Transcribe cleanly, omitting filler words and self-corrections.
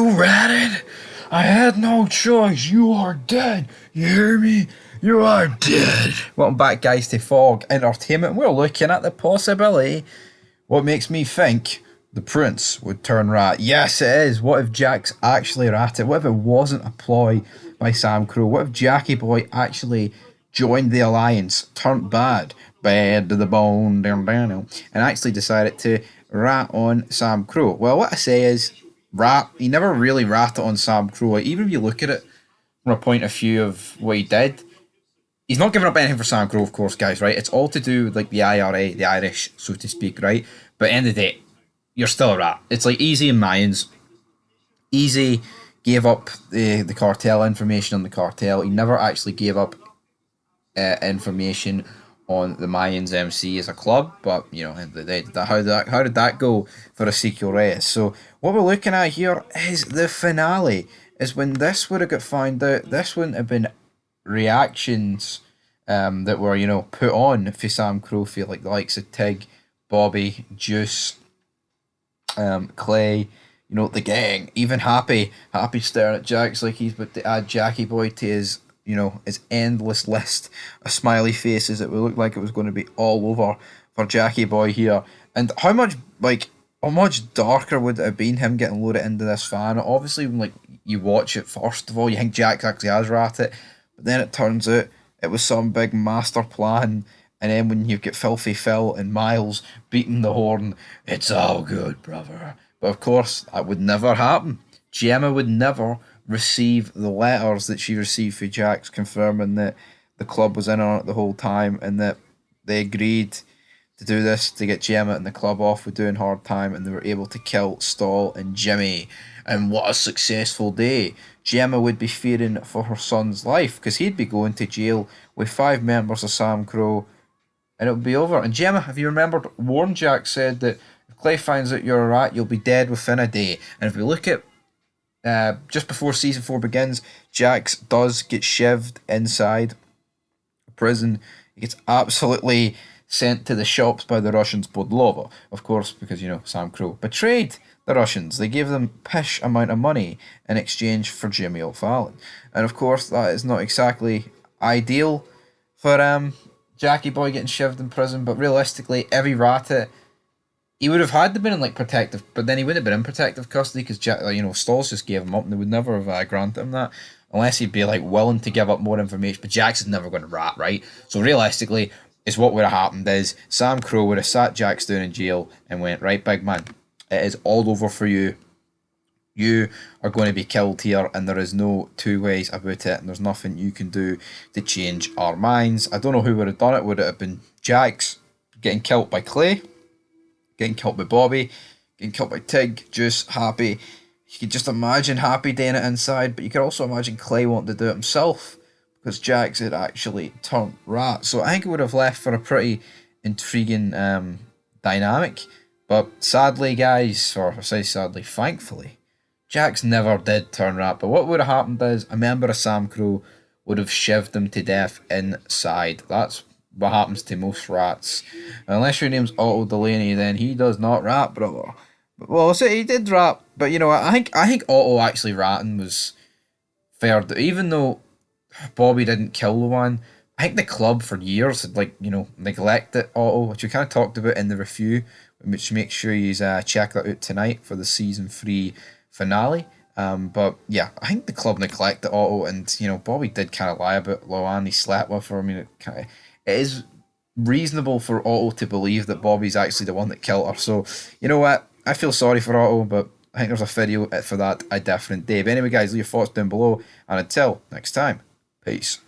You ratted? I had no choice. You are dead. You hear me? You are dead. Welcome back, guys, to Fog Entertainment. We're looking at the possibility. What makes me think the prince would turn rat? Yes, it is. What if Jack's actually ratted? What if it wasn't a ploy by Sam Crow? What if Jackie Boy actually joined the alliance, turned bad to the bone, and actually decided to rat on Sam Crow? Well, what I say is, rat. He never really ratted on Sam Crow. Like, even if you look at it from a point of view of what he did, he's not giving up anything for Sam Crow, of course, guys, right? It's all to do with like the IRA, the Irish, so to speak, right? But at the end of the day, you're still a rat. It's like Easy and Mayans. Easy gave up the cartel information on the cartel. He never actually gave up information on the Mayans MC as a club, but you know, how did that go for Ezekiel Reyes? So what we're looking at here is the finale. Is when this would have got found out. This wouldn't have been reactions that were, you know, put on for Sam Crow, feel like the likes of Tig, Bobby, Juice, Clay, you know, the gang, even Happy staring at Jax like he's about to add Jackie Boy to his, you know, his endless list of smiley faces. It would look like it was going to be all over for Jackie Boy here. And how much darker would it have been him getting loaded into this fan? Obviously, when like you watch it, first of all, you think Jax actually has ratted, but then it turns out it was some big master plan. And then when you get Filthy Phil and Miles beating the horn, it's all good, brother. But of course, that would never happen. Gemma would never receive the letters that she received for Jax confirming that the club was in on it the whole time and that they agreed to do this to get Gemma and the club off with doing hard time, and they were able to kill Stall and Jimmy. And what a successful day. Gemma would be fearing for her son's life because he'd be going to jail with 5 members of Sam Crow and it would be over. And Gemma, if you remembered, Warren Jack said that if Clay finds out you're a rat, you'll be dead within a day. And if we look at just before season 4 begins, Jax does get shivved inside a prison. He gets absolutely sent to the shops by the Russians, Podlova, of course, because, you know, Sam Crow betrayed the Russians. They gave them pish amount of money in exchange for Jimmy O'Fallon. And of course, that is not exactly ideal for Jackie Boy getting shoved in prison, but realistically, every rat he would have had to been in like protective, but then he wouldn't have been in protective custody because you know, Stalls just gave him up, and they would never have granted him that unless he'd be like willing to give up more information. But Jax is never going to rat, right? So realistically, is what would have happened is Sam Crow would have sat Jax down in jail and went, right, big man, it is all over for you. You are going to be killed here, and there is no two ways about it, and there's nothing you can do to change our minds. I don't know who would have done it. Would it have been Jax getting killed by Clay, getting killed by Bobby, getting killed by Tig, Juice, Happy? You could just imagine Happy doing it inside, but you could also imagine Clay wanting to do it himself because Jax had actually turned rat. So I think it would have left for a pretty intriguing dynamic. But sadly, guys, or I say sadly, thankfully, Jax never did turn rat, but what would have happened is a member of Sam Crow would have shoved him to death inside. That's what happens to most rats. Unless your name's Otto Delaney, then he does not rat, brother. But, well, I'll say he did rat, but you know, I think Otto actually ratting was fair. Even though Bobby didn't kill the one, I think the club for years had, like, you know, neglected Otto, which we kind of talked about in the review, which make sure you check that out tonight for the season 3 finale. But yeah, I think the club neglected Otto, and you know, Bobby did kind of lie about Loanne. He slept with her. I mean, it is reasonable for Otto to believe that Bobby's actually the one that killed her. So you know what? I feel sorry for Otto, but I think there's a video for that a different day. But anyway, guys, leave your thoughts down below, and until next time, peace.